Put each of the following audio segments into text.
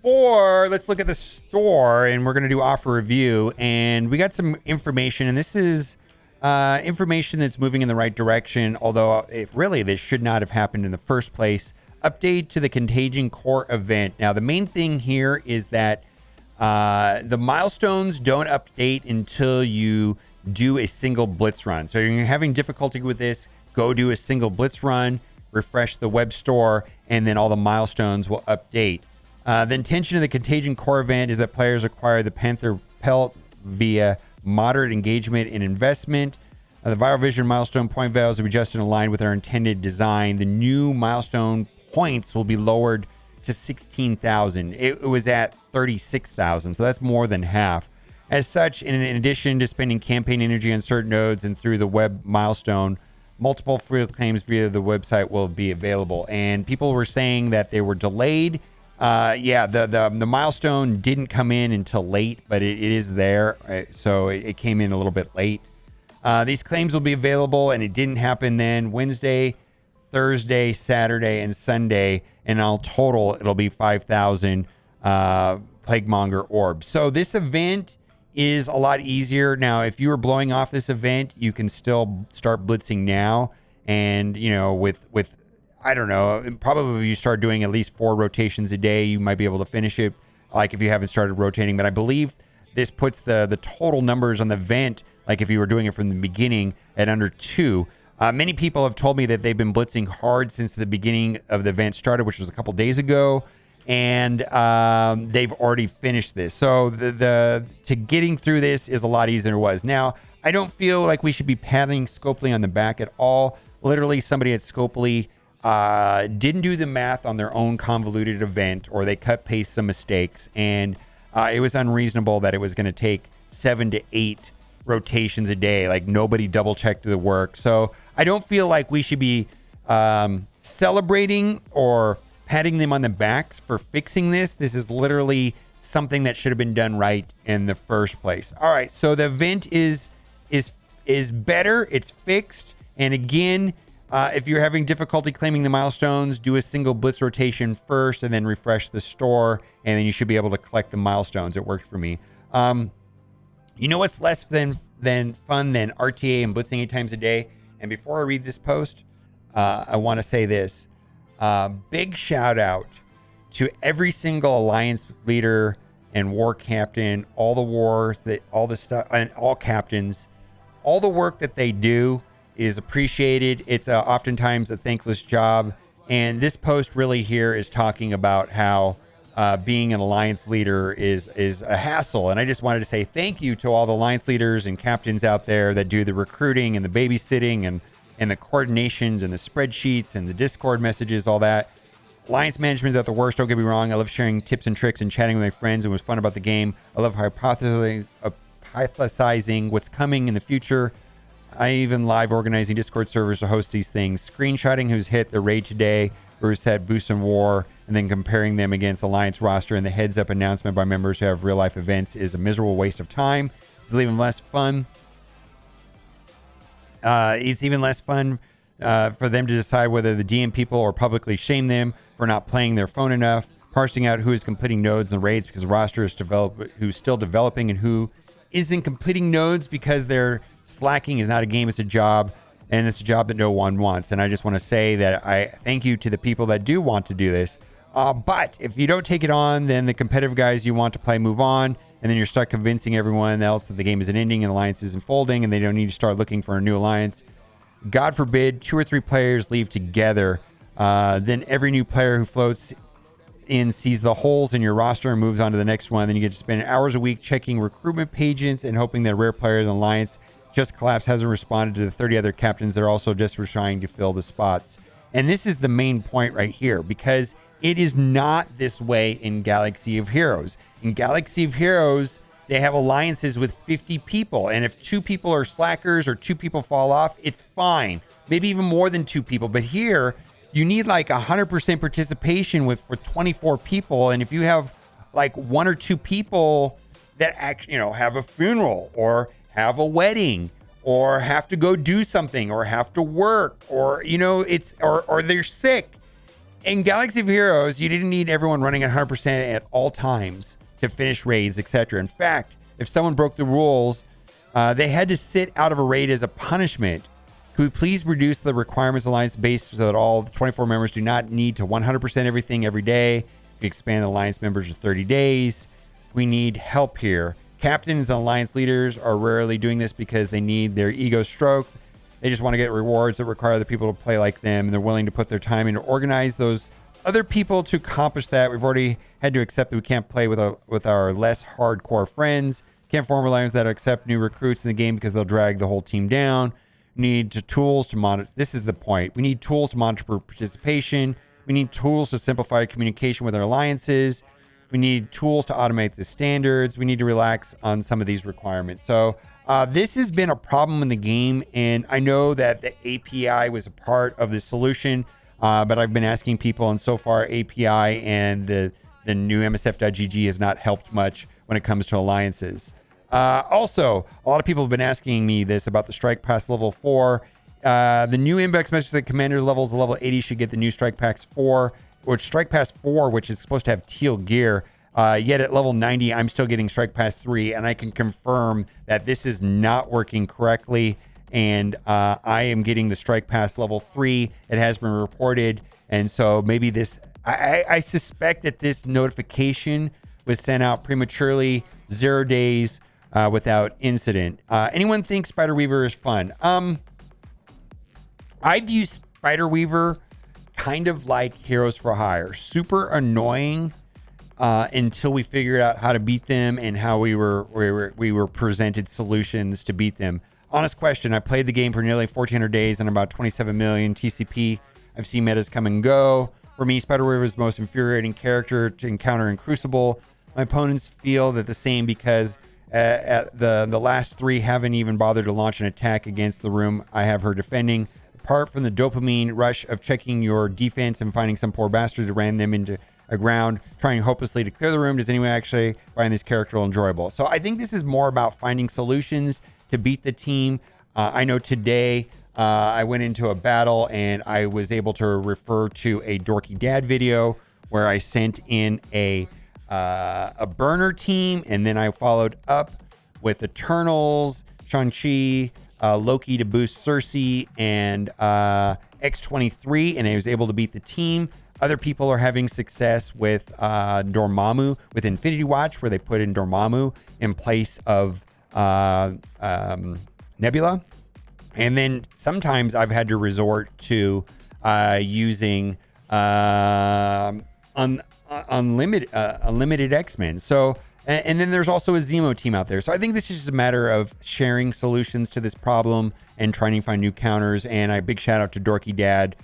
before, let's look at the store, and we're going to do offer review. And we got some information, and this is information that's moving in the right direction, although this should not have happened in the first place. Update to the Contagion core event. Now, the main thing here is that the milestones don't update until you do a single Blitz run. So you're having difficulty with this, go do a single Blitz run, refresh the web store, and then all the milestones will update. The intention of the Contagion core event is that players acquire the Panther Pelt via moderate engagement and investment. The Viral Vision milestone point values will be adjusted in line with our intended design. The new milestone points will be lowered to 16,000. It was at 36,000, so that's more than half. As such, in addition to spending campaign energy on certain nodes and through the web milestone, multiple free claims via the website will be available. And people were saying that they were delayed. The milestone didn't come in until late, but it is there. So it came in a little bit late. These claims will be available, and it didn't happen then. Wednesday, Thursday, Saturday, and Sunday, and all total, it'll be 5,000 Plaguemonger orbs. So this event is a lot easier. Now, if you were blowing off this event, you can still start blitzing now. And, with I don't know, probably if you start doing at least 4 rotations a day, you might be able to finish it, like if you haven't started rotating. But I believe this puts the total numbers on the event, like if you were doing it from the beginning, at under 2. Many people have told me that they've been blitzing hard since the beginning of the event started, which was a couple days ago, and they've already finished this. So to getting through this is a lot easier than it was. Now, I don't feel like we should be patting Scopely on the back at all. Literally, somebody at Scopely didn't do the math on their own convoluted event, or they cut paste some mistakes, and it was unreasonable that it was going to take 7 to 8 rotations a day. Like, nobody double checked the work. So I don't feel like we should be celebrating or patting them on the backs for fixing this. This is literally something that should have been done right in the first place. All right, so the event is better. It's fixed. And again, if you're having difficulty claiming the milestones, do a single blitz rotation first and then refresh the store, and then you should be able to collect the milestones. It worked for me. You know what's less than fun than RTA and blitzing 8 times a day? And before I read this post, I want to say this. Big shout out to every single alliance leader and war captain, all the stuff, and all captains. All the work that they do is appreciated. It's oftentimes a thankless job. And this post really here is talking about how being an alliance leader is a hassle. And I just wanted to say thank you to all the alliance leaders and captains out there that do the recruiting and the babysitting and the coordinations and the spreadsheets and the Discord messages, all that. Alliance management is at the worst, don't get me wrong. I love sharing tips and tricks and chatting with my friends. It was fun about the game. I love hypothesizing what's coming in the future. I even live organizing Discord servers to host these things. Screenshotting who's hit the raid today, who's had boosts in war, and then comparing them against Alliance roster and the heads-up announcement by members who have real-life events is a miserable waste of time. It's even less fun. For them to decide whether the DM people or publicly shame them for not playing their phone enough, parsing out who is completing nodes and raids because the roster is who's still developing and who isn't completing nodes because they're slacking. Is not a game, it's a job, and it's a job that no one wants. And I just want to say that I thank you to the people that do want to do this. But if you don't take it on, then the competitive guys you want to play move on, and then you're stuck convincing everyone else that the game isn't ending and the alliance isn't folding, and they don't need to start looking for a new alliance. God forbid 2 or 3 players leave together. Then every new player who floats in sees the holes in your roster and moves on to the next one. Then you get to spend hours a week checking recruitment pages and hoping that rare players in alliance just collapse hasn't responded to the 30 other captains that are also just trying to fill the spots. And this is the main point right here, because it is not this way in Galaxy of Heroes. In Galaxy of Heroes, they have alliances with 50 people. And if 2 people are slackers or 2 people fall off, it's fine. Maybe even more than 2 people. But here, you need like 100% participation for 24 people. And if you have like 1 or 2 people that actually, have a funeral or have a wedding or have to go do something or have to work or, or they're sick, In Galaxy of Heroes, you didn't need everyone running at 100% at all times to finish raids, etc. In fact, if someone broke the rules, they had to sit out of a raid as a punishment. Could we please reduce the requirements alliance base so that all the 24 members do not need to 100% everything every day? We expand the alliance members to 30 days. We need help here. Captains and alliance leaders are rarely doing this because they need their ego stroked. They just want to get rewards that require other people to play like them, and they're willing to put their time in to organize those other people to accomplish that. We've already had to accept that we can't play with our less hardcore friends. Can't form alliances that accept new recruits in the game because they'll drag the whole team down. We need tools to monitor. This is the point. We need tools to monitor participation. We need tools to simplify communication with our alliances. We need tools to automate the standards. We need to relax on some of these requirements. So this has been a problem in the game, and I know that the API was a part of the solution, but I've been asking people, and so far API and the new MSF.gg has not helped much when it comes to alliances. Also, a lot of people have been asking me this about the Strike Pass level 4. The new index message that Commander's levels level 80 should get the new Strike Pass 4, which Strike Pass 4, which is supposed to have teal gear. Yet at level 90, I'm still getting Strike Pass 3, and I can confirm that this is not working correctly. And I am getting the Strike Pass level 3. It has been reported. And so maybe this, I suspect that this notification was sent out prematurely, 0 days without incident. Anyone think Spider Weaver is fun? I view Spider Weaver kind of like Heroes for Hire. Super annoying until we figured out how to beat them and how we were presented solutions to beat them. Honest question, I played the game for nearly 1,400 days and about 27 million TCP. I've seen metas come and go. For me, Spider Weaver is the most infuriating character to encounter in Crucible. My opponents feel that the same because the last 3 haven't even bothered to launch an attack against the room I have her defending. Apart from the dopamine rush of checking your defense and finding some poor bastard to ran them into a ground, trying hopelessly to clear the room, does anyone actually find this character enjoyable? So I think this is more about finding solutions to beat the team. I know today I went into a battle and I was able to refer to a Dorky Dad video where I sent in a burner team, and then I followed up with Eternals, Shang-Chi, Loki to boost Cersei, and X-23, and I was able to beat the team. Other people are having success with Dormammu with Infinity Watch, where they put in Dormammu in place of Nebula. And then sometimes I've had to resort to using unlimited X-Men. So, and then there's also a Zemo team out there. So I think this is just a matter of sharing solutions to this problem and trying to find new counters. And a big shout out to Dorky Dad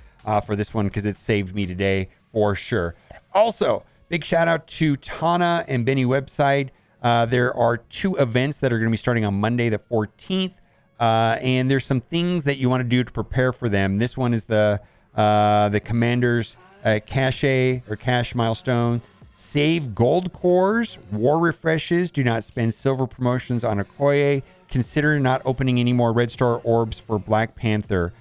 for this one because it saved me today for sure. Also, big shout out to Tana and Benny website. There are 2 events that are going to be starting on Monday the 14th. And there's some things that you want to do to prepare for them. This one is the Commander's cache milestone. Save gold cores, war refreshes. Do not spend silver promotions on Okoye. Consider not opening any more red star orbs for Black Panther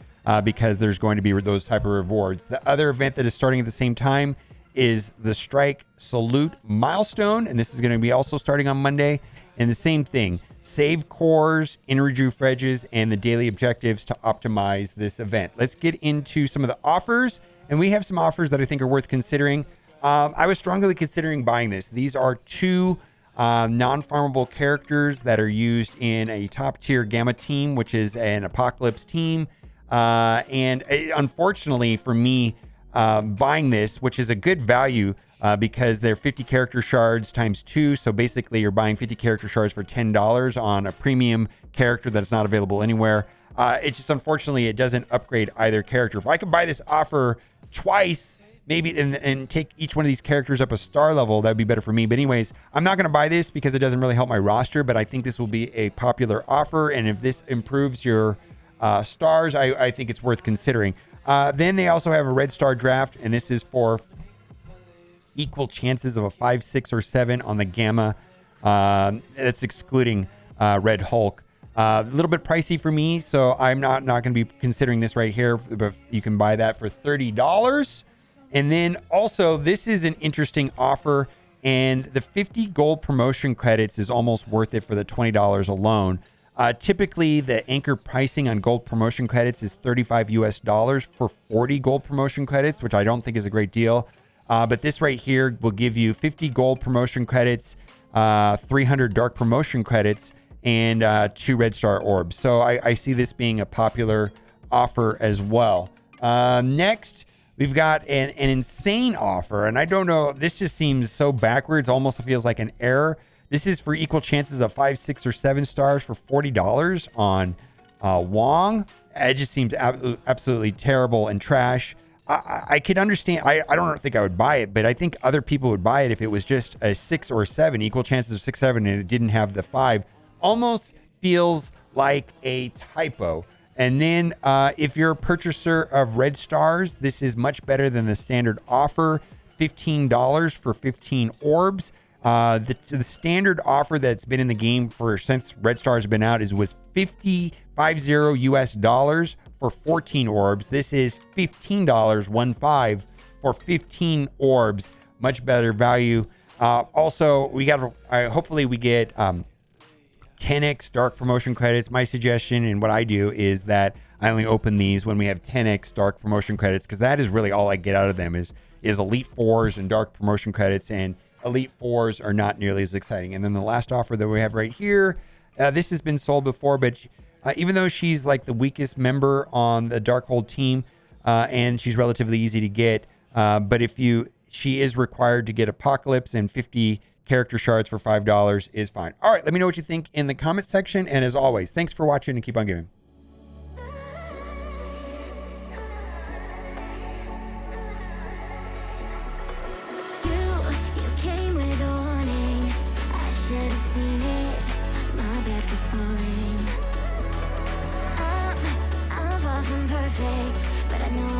because there's going to be those type of rewards. The other event that is starting at the same time is the Strike Salute milestone, and this is going to be also starting on Monday. And the same thing, save cores, energy refreshes, and the daily objectives to optimize this event. Let's get into some of the offers, and we have some offers that I think are worth considering. I was strongly considering buying this. These are 2 non-farmable characters that are used in a top-tier Gamma team, which is an Apocalypse team. And unfortunately for me, buying this, which is a good value because they're 50 character shards times 2. So basically you're buying 50 character shards for $10 on a premium character that's not available anywhere. It's just unfortunately it doesn't upgrade either character. If I could buy this offer twice, maybe and take each one of these characters up a star level, that'd be better for me. But anyways, I'm not going to buy this because it doesn't really help my roster, but I think this will be a popular offer. And if this improves your stars, I think it's worth considering. Then they also have a red star draft, and this is for equal chances of a 5, 6, or 7 on the Gamma. That's excluding Red Hulk. A little bit pricey for me, so I'm not going to be considering this right here, but you can buy that for $30. And then also, this is an interesting offer, and the 50 gold promotion credits is almost worth it for the $20 alone. Typically, the anchor pricing on gold promotion credits is $35 US for 40 gold promotion credits, which I don't think is a great deal. But this right here will give you 50 gold promotion credits, 300 dark promotion credits, and 2 red star orbs. So I see this being a popular offer as well. Next, we've got an insane offer, and I don't know, this just seems so backwards, almost feels like an error. This is for equal chances of 5, 6, or 7 stars for $40 on Wong. It just seems absolutely terrible and trash. I could understand. I don't think I would buy it, but I think other people would buy it if it was just a 6 or 7, equal chances of 6, 7, and it didn't have the 5. Almost feels like a typo. And then if you're a purchaser of red stars, this is much better than the standard offer. $15 for 15 orbs. The standard offer that's been in the game since red stars have been out was $50 US for 14 orbs. This is $15 for 15 orbs. Much better value. Also, we got hopefully we get 10x dark promotion credits. My suggestion and what I do is that I only open these when we have 10x dark promotion credits, because that is really all I get out of them is elite 4s and dark promotion credits, and elite 4s are not nearly as exciting. And then the last offer that we have right here, this has been sold before, but even though she's like the weakest member on the Darkhold team, and she's relatively easy to get, but she is required to get Apocalypse, and 50 character shards for $5 is fine. All right, let me know what you think in the comment section, and as always, thanks for watching and keep on giving. I'm far from perfect, but I know